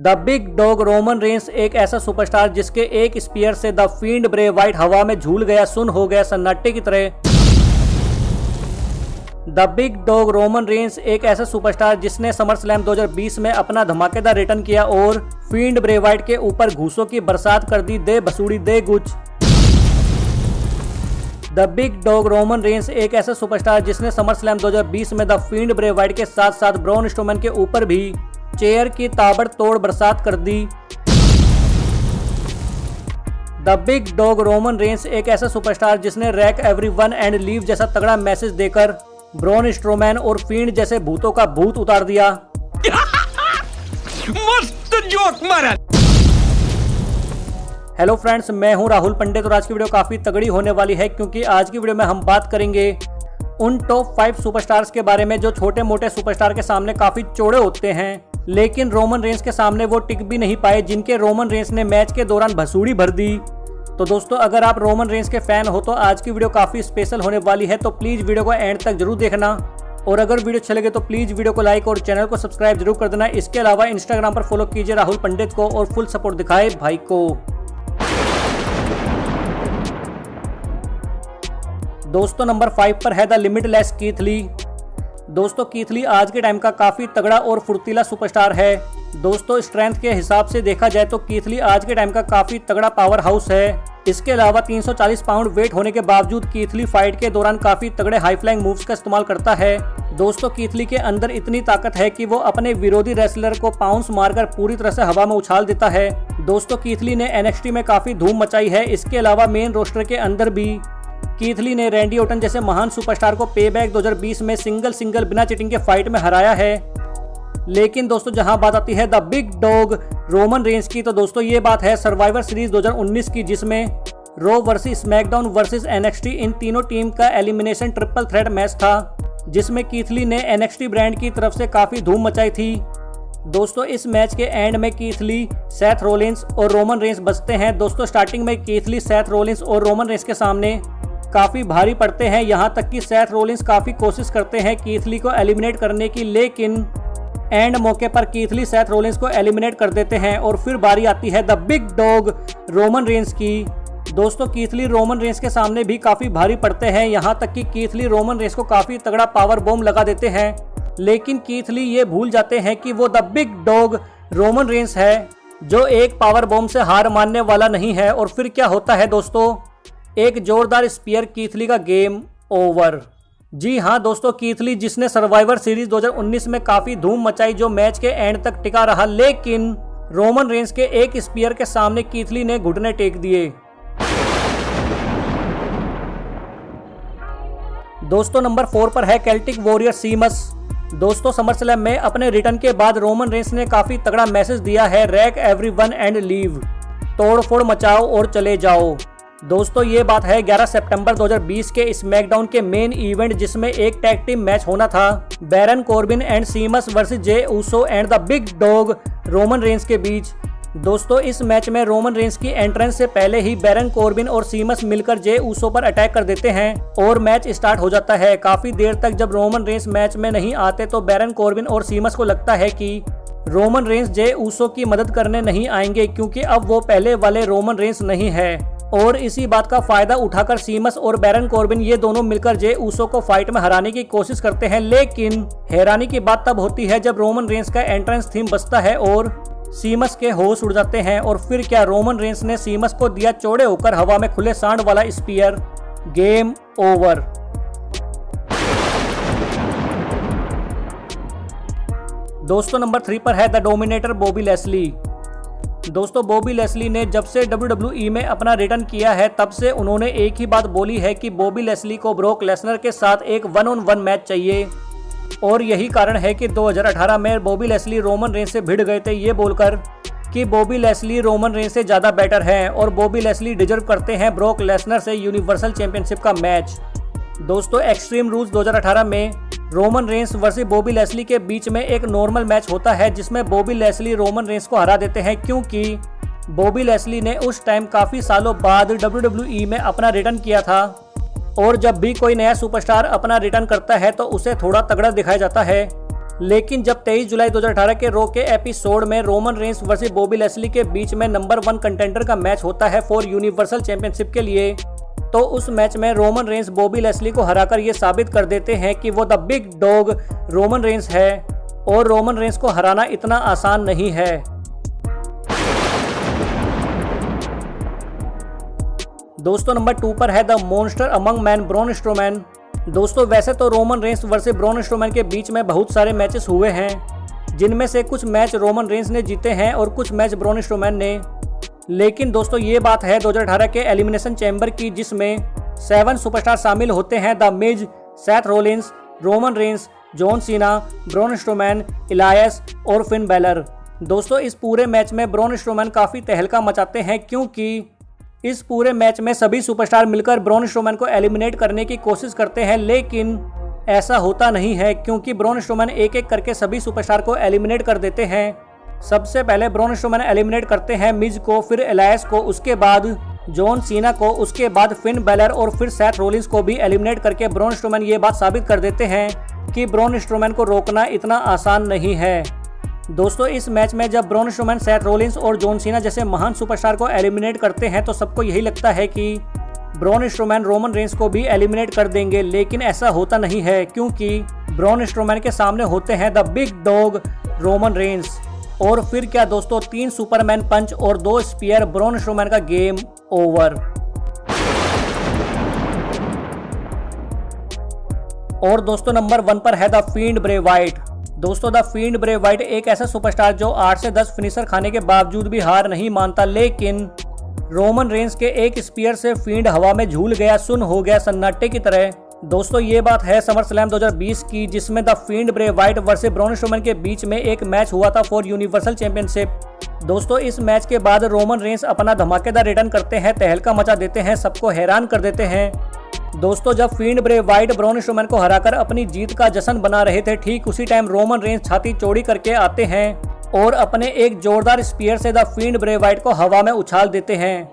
The big dog Roman Reigns एक ऐसा superstar जिसके एक स्पीयर से द फील्ड ब्रे वाइट हवा में झूल गया, सुन हो गया सन्नाटे की तरह। The big dog Roman Reigns एक ऐसा सुपरस्टार जिसने समरस्लैम 2020 में अपना धमाकेदार रिटर्न किया और फील्ड ब्रे वाइट के ऊपर घूसों की बरसात कर दी, दे भसूड़ी दे गुच। The big dog Roman Reigns एक ऐसा सुपरस्टार जिसने समरस्लैम 2020 में द फील्ड ब्रे वाइट के साथ साथ ब्रॉन स्ट्रोमैन के ऊपर भी चेयर की ताबड़तोड़ बरसात कर दी। The big dog Roman Reigns एक ऐसा सुपरस्टार जिसने रैक एवरीवन एंड लीव जैसा तगड़ा मैसेज देकर ब्रॉन स्ट्रोमैन और फील्ड जैसे भूतों का भूत उतार दिया। मस्त जोक मारा। हेलो फ्रेंड्स, मैं हूं राहुल पंडित और आज की वीडियो काफी तगड़ी होने वाली है क्योंकि आज की वीडियो में हम बात करेंगे उन टॉप 5 सुपरस्टार्स के बारे में जो छोटे मोटे सुपरस्टार के सामने काफी चौड़े होते हैं, लेकिन रोमन रेंस के सामने वो टिक भी नहीं पाए, जिनके रोमन रेंस ने मैच के दौरान भसूड़ी भर दी। तो दोस्तों, अगर आप रोमन रेंस के फैन हो तो आज की वीडियो काफी स्पेशल होने वाली है, तो प्लीज वीडियो को एंड तक जरूर देखना। और अगर वीडियो अच्छे लगे तो प्लीज वीडियो को लाइक और चैनल को सब्सक्राइब जरूर कर देना। इसके अलावा इंस्टाग्राम पर फॉलो कीजिए राहुल पंडित को और फुल सपोर्ट दिखाए भाई को। दोस्तों, नंबर 5 पर है द लिमिटलेस कीथ ली। दोस्तों, कीथ ली आज के टाइम का काफी तगड़ा और फुर्तीला सुपरस्टार है। दोस्तों, स्ट्रेंथ के हिसाब से देखा जाए तो कीथ ली आज के टाइम का काफी तगड़ा पावर हाउस है। इसके अलावा 340 पाउंड वेट होने के बावजूद कीथ ली फाइट के दौरान काफी तगड़े हाई फ्लाइंग मूव्स का इस्तेमाल करता है। दोस्तों, कीथ ली के अंदर इतनी ताकत है कि वो अपने विरोधी रेसलर को पाउंस मारकर पूरी तरह से हवा में उछाल देता है। दोस्तों, कीथ ली ने NXT में काफी धूम मचाई है। इसके अलावा मेन रोस्टर के अंदर भी कीथ ली ने रैंडी ऑर्टन जैसे महान सुपरस्टार को पेबैक 2020 में सिंगल बिना चीटिंग के फाइट में हराया है। लेकिन दोस्तों, जहां बात आती है the big dog Roman Reigns की, तो दोस्तों ये बात है सर्वाइवर सीरीज 2019 की, जिसमें raw versus SmackDown versus NXT इन तीनों टीम का एलिमिनेशन ट्रिपल थ्रेट मैच था, जिसमें कीथ ली ने NXT ब्रांड की तरफ से काफी धूम मचाई थी। दोस्तों, इस मैच के एंड में कीथ ली, सेथ रोलिंस और रोमन रेंस बचते हैं। दोस्तों, स्टार्टिंग में कीथ ली सेथ रोलिंस और रोमन रेंस के सामने काफी भारी पड़ते हैं, यहां तक कि सेथ रोलिंस काफी कोशिश करते हैं कीथ ली को एलिमिनेट करने की, लेकिन एंड मौके पर कीथ ली सेथ रोलिंस को एलिमिनेट कर देते हैं और फिर बारी आती है the big dog Roman Reigns की। दोस्तों, कीथ ली रोमन रेंस के सामने भी काफी भारी पड़ते हैं, यहां तक कि कीथ ली रोमन रेंस को काफी तगड़ा पावर बॉम्ब लगा देते हैं, लेकिन कीथ ली ये भूल जाते हैं कि वो the big dog Roman Reigns है जो एक पावर बॉम्ब से हार मानने वाला नहीं है। और फिर क्या होता है दोस्तों, एक जोरदार स्पीयर, कीथ ली का गेम ओवर। जी हाँ दोस्तों, कीथ ली जिसने सर्वाइवर सीरीज 2019 में काफी धूम मचाई, जो मैच के एंड तक टिका रहा, लेकिन रोमन रेंस के एक स्पीयर के सामने कीथ ली ने घुटने टेक दिए। दोस्तों, नंबर 4 पर है केल्टिक वॉरियर सीमस। दोस्तों, समरस्लैम में अपने रिटर्न के बाद रोमन रेंस ने काफी तगड़ा मैसेज दिया है, रैक एवरीवन एंड लीव, तोड़ फोड़ मचाओ और चले जाओ। दोस्तों, ये बात है 11 सितंबर 2020 के स्मैकडाउन के मेन इवेंट, जिसमें एक टैग टीम मैच होना था Baron Corbin and Sheamus versus Jey Uso and the big dog Roman Reigns के बीच। दोस्तों, इस मैच में रोमन रेंस की एंट्रेंस से पहले ही बैरन कॉर्बिन और सीमस मिलकर जे ऊसो पर अटैक कर देते हैं और मैच स्टार्ट हो जाता है। काफी देर तक जब रोमन रेंस मैच में नहीं आते तो बैरन कॉर्बिन और सीमस को लगता है कि रोमन रेंस जे ऊसो की मदद करने नहीं आएंगे, क्योंकि अब वो पहले वाले रोमन रेंस नहीं है। और इसी बात का फायदा उठाकर सीमस और बैरन कॉर्बिन ये दोनों मिलकर जे ऊसो को फाइट में हराने की कोशिश करते हैं, लेकिन हैरानी की बात तब होती है जब रोमन रेंस का एंट्रेंस थीम बजता है और सीमस के होश उड़ जाते हैं। और फिर क्या, रोमन रेंस ने सीमस को दिया चौड़े होकर हवा में खुले सांड वाला स्पीयर, गेम ओवर। दोस्तों, नंबर 3 पर है द डोमिनेटर बॉबी लेस्ली। दोस्तों, बॉबी लेस्ली ने जब से WWE में अपना रिटर्न किया है तब से उन्होंने एक ही बात बोली है कि बॉबी लेस्ली को ब्रॉक लेसनर के साथ एक 1-on-1 मैच चाहिए। और यही कारण है कि 2018 में बॉबी लेस्ली रोमन रेंस से भिड़ गए थे, ये बोलकर कि बॉबी लेस्ली रोमन रेंस से ज़्यादा बेटर हैं और बॉबी लेस्ली डिजर्व करते हैं ब्रॉक लेसनर से यूनिवर्सल चैंपियनशिप का मैच। दोस्तों, एक्सट्रीम रूल्स 2018 में Roman Reigns versus Bobby Lashley के बीच में एक नॉर्मल मैच होता है, जिसमें बॉबी लेस्ली रोमन रेंस को हरा देते हैं, क्योंकि बॉबी लेस्ली ने उस टाइम काफ़ी सालों बाद WWE में अपना रिटर्न किया था। और जब भी कोई नया सुपरस्टार अपना रिटर्न करता है तो उसे थोड़ा तगड़ा दिखाया जाता है। लेकिन जब 23 जुलाई 2018 के रॉ के एपिसोड में Roman Reigns versus Bobby Lashley के बीच में नंबर 1 कंटेंडर का मैच होता है फॉर यूनिवर्सल चैंपियनशिप के लिए, तो उस मैच में रोमन रेंस बॉबी लेस्ली को हराकर ये साबित कर देते हैं कि वो the big dog Roman Reigns है और रोमन रेंस को हराना इतना आसान नहीं है। दोस्तों नंबर 2 पर है the monster among man Braun Strowman. दोस्तों वैसे तो Roman Reigns versus Braun Strowman के बीच में बहुत सारे मैचेस हुए हैं, जिनमें से कुछ मैच रोमन रेंस ने जीते हैं और कुछ मैच ब्रॉन स्ट्रोमैन ने। लेकिन दोस्तों ये बात है 2018 के एलिमिनेशन चैम्बर की, जिसमें 7 सुपरस्टार शामिल होते हैं the Miz, Seth Rollins, Roman Reigns, John Cena, Braun Strowman, इलायस और फिन बैलर। दोस्तों इस पूरे मैच में ब्रॉन स्ट्रोमैन काफ़ी तहलका मचाते हैं, क्योंकि इस पूरे मैच में सभी सुपरस्टार मिलकर ब्रॉन स्ट्रोमैन को एलिमिनेट करने की कोशिश करते हैं, लेकिन ऐसा होता नहीं है, क्योंकि ब्रॉन स्ट्रोमैन एक एक करके सभी सुपरस्टार को एलिमिनेट कर देते हैं। सबसे पहले ब्रॉन स्ट्रोमैन एलिमिनेट करते हैं मिज को, फिर एलायस को, उसके बाद जॉन सीना को, उसके बाद फिन बैलर और फिर सेथ रोलिंस को भी एलिमिनेट करके ब्रॉन स्ट्रोमैन ये बात साबित कर देते हैं कि ब्रॉन स्ट्रोमैन को रोकना इतना आसान नहीं है। दोस्तों इस मैच में जब ब्रॉन स्ट्रोमैन, सेथ रोलिंस और जॉन सीना जैसे महान सुपरस्टार को एलिमिनेट करते हैं तो सबको यही लगता है कि ब्रॉन स्ट्रोमैन रोमन रेंस को भी एलिमिनेट कर देंगे, लेकिन ऐसा होता नहीं है, क्योंकि ब्रॉन स्ट्रोमैन के सामने होते हैं the big dog Roman Reigns. और फिर क्या दोस्तों, 3 सुपरमैन पंच और 2 स्पीयर, ब्रॉन स्ट्रोमैन का गेम ओवर। और दोस्तों नंबर 1 पर है द फील्ड ब्रे वाइट। दोस्तों द फील्ड ब्रे वाइट एक ऐसा सुपरस्टार जो 8 से 10 फिनिशर खाने के बावजूद भी हार नहीं मानता, लेकिन रोमन रेंस के एक स्पीयर से फील्ड हवा में झूल गया, सुन हो गया सन्नाटे की तरह। दोस्तों ये बात है समर स्लैम 2020 की, जिसमें the field Bray Wyatt versus Braun Strowman के बीच में एक मैच हुआ था फॉर यूनिवर्सल चैंपियनशिप। दोस्तों इस मैच के बाद रोमन रेंस अपना धमाकेदार रिटर्न करते हैं, तहलका मचा देते हैं, सबको हैरान कर देते हैं। दोस्तों जब field Bray Wyatt Braun Strowman को हराकर अपनी जीत का जश्न बना रहे थे, ठीक उसी टाइम रोमन रेंस छाती चौड़ी करके आते हैं और अपने एक जोरदार स्पीयर से द फील्ड ब्रे वाइट को हवा में उछाल देते हैं।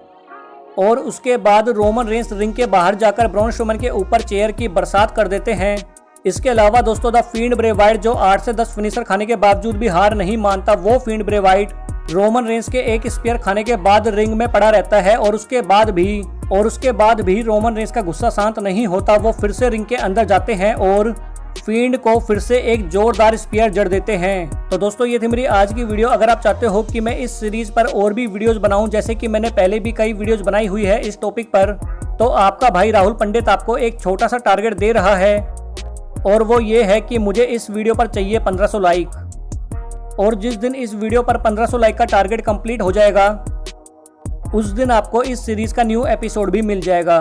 और उसके बाद रोमन रेंस रिंग के बाहर जाकर ब्रॉन स्ट्रोमैन के ऊपर चेयर की बरसात कर देते हैं। इसके अलावा दोस्तों द फील्ड ब्रे वाइट जो 8 से 10 फिनिशर खाने के बावजूद भी हार नहीं मानता, वो field Bray Wyatt Roman Reigns के एक स्पीयर खाने के बाद रिंग में पड़ा रहता है और उसके बाद भी रोमन रेंस का गुस्सा शांत नहीं होता। वो फिर से रिंग के अंदर जाते हैं और फील्ड को फिर से एक जोरदार स्पीयर जड़ देते हैं। तो दोस्तों ये थी मेरी आज की वीडियो। अगर आप चाहते हो कि मैं इस सीरीज पर और भी वीडियोस बनाऊं, जैसे कि मैंने पहले भी कई वीडियोस बनाई हुई है इस टॉपिक पर, तो आपका भाई राहुल पंडित आपको एक छोटा सा टारगेट दे रहा है, और वो ये है कि मुझे इस वीडियो पर चाहिए 1500 लाइक। और जिस दिन इस वीडियो पर 1500 लाइक का टारगेट कंप्लीट हो जाएगा, उस दिन आपको इस सीरीज का न्यू एपिसोड भी मिल जाएगा।